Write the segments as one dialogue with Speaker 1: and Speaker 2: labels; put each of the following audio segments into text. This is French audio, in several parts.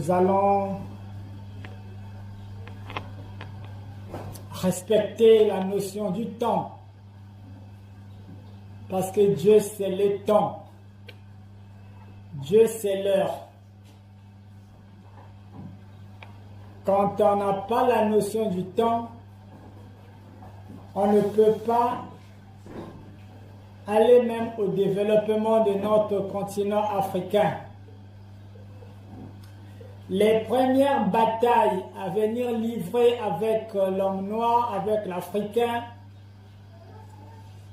Speaker 1: nous allons respecter la notion du temps. Parce que Dieu c'est le temps. Dieu c'est l'heure. Quand on n'a pas la notion du temps, on ne peut pas aller même au développement de notre continent africain. Les premières batailles à venir livrer avec l'homme noir, avec l'Africain,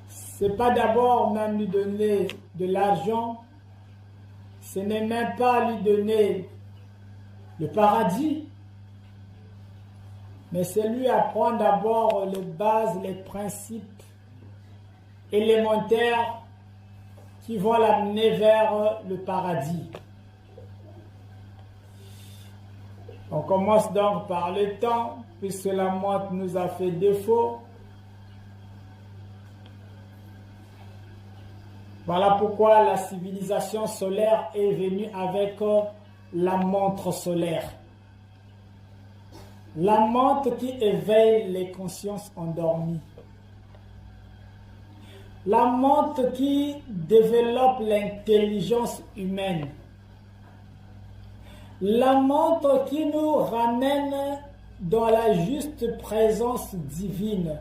Speaker 1: c'est pas d'abord même lui donner de l'argent, ce n'est même pas lui donner le paradis, mais c'est lui apprendre d'abord les bases, les principes élémentaires qui vont l'amener vers le paradis. On commence donc par le temps, puisque la montre nous a fait défaut. Voilà pourquoi la civilisation solaire est venue avec la montre solaire. La montre qui éveille les consciences endormies. La montre qui développe l'intelligence humaine. La montre qui nous ramène dans la juste présence divine.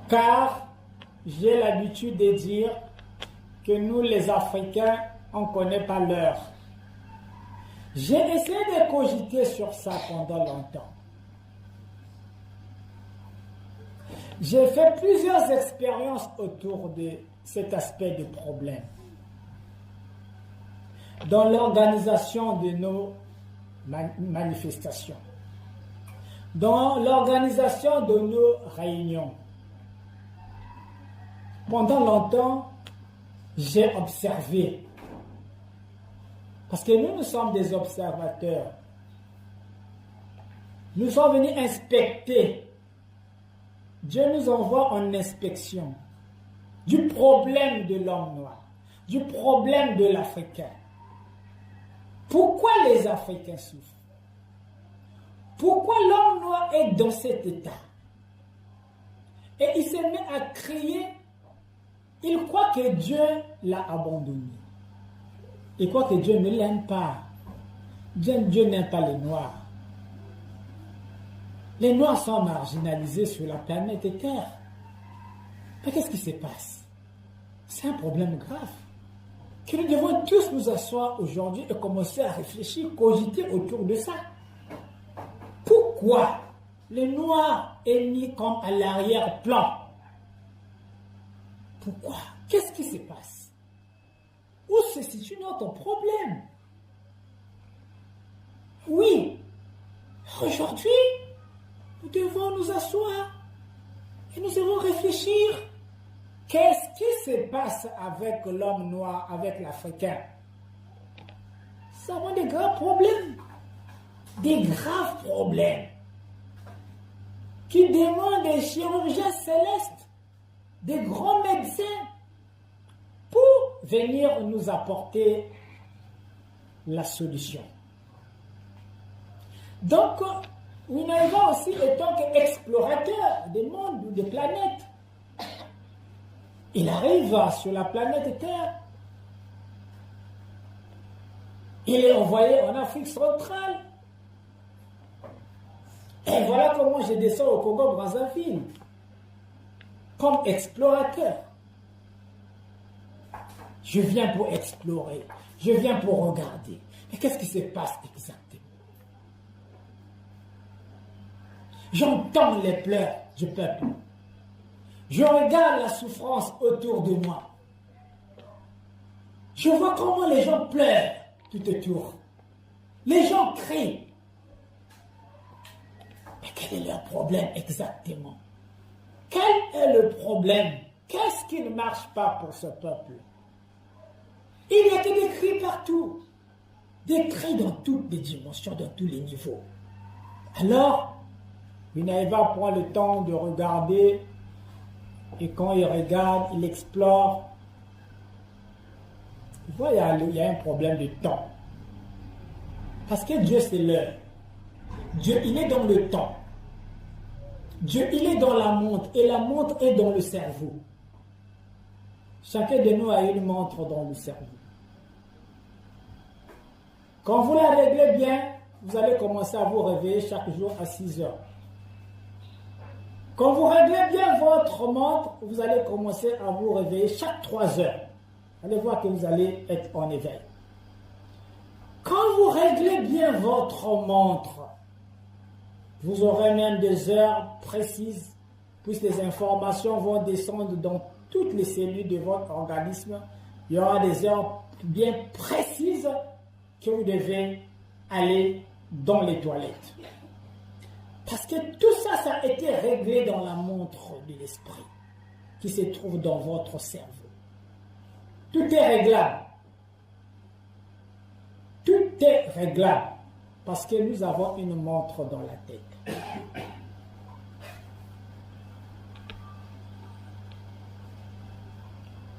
Speaker 1: Car j'ai l'habitude de dire que nous les Africains, on ne connaît pas l'heure. J'ai essayé de cogiter sur ça pendant longtemps. J'ai fait plusieurs expériences autour de cet aspect de problème. Dans l'organisation de nos manifestations, dans l'organisation de nos réunions. Pendant longtemps, j'ai observé, parce que nous sommes des observateurs. Nous sommes venus inspecter. Dieu nous envoie en inspection du problème de l'homme noir, du problème de l'Africain. Pourquoi les Africains souffrent? Pourquoi l'homme noir est dans cet état? Et il se met à crier. Il croit que Dieu l'a abandonné. Il croit que Dieu ne l'aime pas. Dieu n'aime pas les Noirs. Les Noirs sont marginalisés sur la planète Terre. Mais qu'est-ce qui se passe? C'est un problème grave. Que nous devons tous nous asseoir aujourd'hui et commencer à réfléchir, cogiter autour de ça. Pourquoi le noir est mis comme à l'arrière-plan? Pourquoi? Qu'est-ce qui se passe? Où se situe notre problème? Oui, aujourd'hui, nous devons nous asseoir et nous devons réfléchir. Qu'est-ce qui se passe avec l'homme noir, avec l'Africain? Nous avons des graves problèmes. Des graves problèmes qui demandent des chirurgiens célestes, des grands médecins pour venir nous apporter la solution. Donc, Winaiva aussi étant qu'explorateur des mondes ou des planètes, il arrive sur la planète Terre. Il est envoyé en Afrique centrale. Et voilà comment je descends au Congo-Brazzaville. Comme explorateur. Je viens pour explorer. Je viens pour regarder. Mais qu'est-ce qui se passe exactement? J'entends les pleurs du peuple. Je regarde la souffrance autour de moi. Je vois comment les gens pleurent tout autour. Les gens crient. Mais quel est leur problème exactement? Quel est le problème? Qu'est-ce qui ne marche pas pour ce peuple? Il y a que des cris partout. Des cris dans toutes les dimensions, dans tous les niveaux. Alors, Winaiva prend le temps de regarder. Et quand il regarde, il explore, il voit qu'il y a un problème de temps. Parce que Dieu, c'est l'heure. Dieu, il est dans le temps. Dieu, il est dans la montre. Et la montre est dans le cerveau. Chacun de nous a une montre dans le cerveau. Quand vous la réglez bien, vous allez commencer à vous réveiller chaque jour à 6 heures. Quand vous réglez bien votre montre, vous allez commencer à vous réveiller chaque 3 heures. Allez voir que vous allez être en éveil. Quand vous réglez bien votre montre, vous aurez même des heures précises, puisque les informations vont descendre dans toutes les cellules de votre organisme. Il y aura des heures bien précises que vous devez aller dans les toilettes. Parce que tout ça, ça a été réglé dans la montre de l'esprit qui se trouve dans votre cerveau. Tout est réglable. Tout est réglable parce que nous avons une montre dans la tête.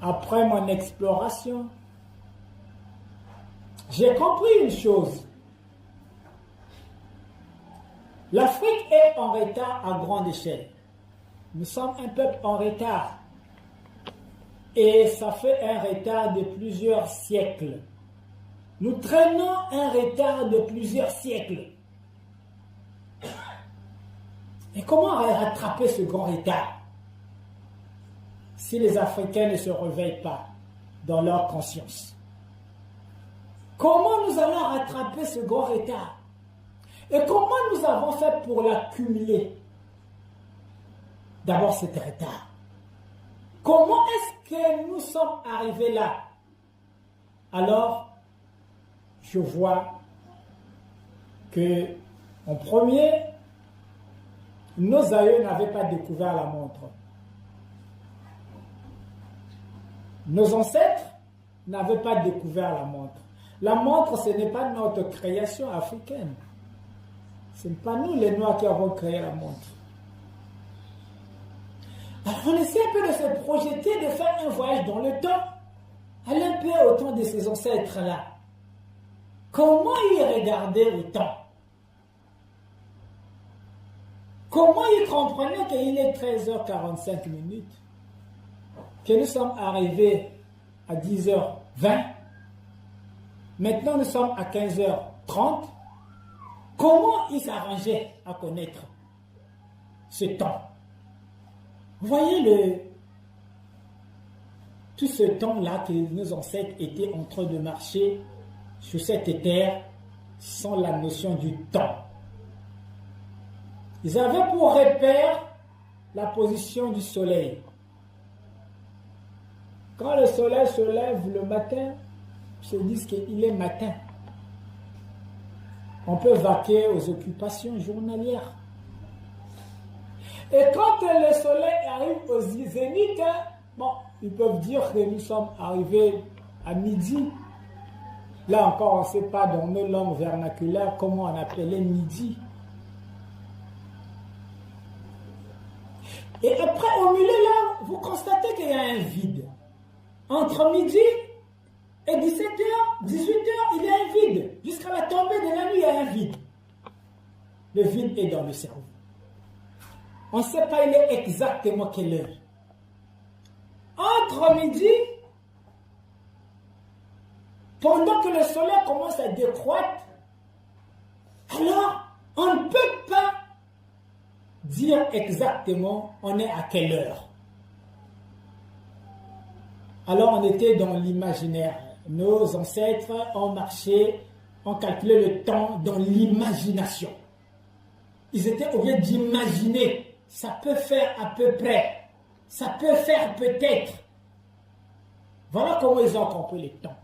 Speaker 1: Après mon exploration, j'ai compris une chose. L'Afrique est en retard à grande échelle. Nous sommes un peuple en retard. Et ça fait un retard de plusieurs siècles. Nous traînons un retard de plusieurs siècles. Et comment rattraper ce grand retard si les Africains ne se réveillent pas dans leur conscience? Comment nous allons rattraper ce grand retard? Et comment nous avons fait pour l'accumuler? D'abord, cet retard. Comment est-ce que nous sommes arrivés là? Alors, je vois que, en premier, nos aïeux n'avaient pas découvert la montre. Nos ancêtres n'avaient pas découvert la montre. La montre, ce n'est pas notre création africaine. Ce n'est pas nous, les Noirs, qui avons créé la montre. Alors, on essaie un peu de se projeter, de faire un voyage dans le temps, aller un peu au temps de ces ancêtres-là. Comment ils regardaient le temps? Comment ils comprenaient qu'il est 13h45, que nous sommes arrivés à 10h20, maintenant nous sommes à 15h30. Comment ils s'arrangeaient à connaître ce temps? Vous voyez tout ce temps-là que nos ancêtres étaient en train de marcher sur cette terre sans la notion du temps. Ils avaient pour repère la position du soleil. Quand le soleil se lève le matin, ils se disent qu'il est matin. On peut vaquer aux occupations journalières. Et quand le soleil arrive au zénith, bon, ils peuvent dire que nous sommes arrivés à midi. Là encore, on ne sait pas dans nos langues vernaculaires comment on appelait midi. Et après, au milieu là, vous constatez qu'il y a un vide. Entre midi et 17h, 18h, il y a un vide. Jusqu'à la tombée de la nuit, il y a un vide. Le vide est dans le cerveau. On ne sait pas il est exactement quelle heure. Entre midi, pendant que le soleil commence à décroître, alors on ne peut pas dire exactement on est à quelle heure. Alors on était dans l'imaginaire. Nos ancêtres ont marché, ont calculé le temps dans l'imagination. Ils étaient obligés d'imaginer. Ça peut faire à peu près. Ça peut faire peut-être. Voilà comment ils ont compris le temps.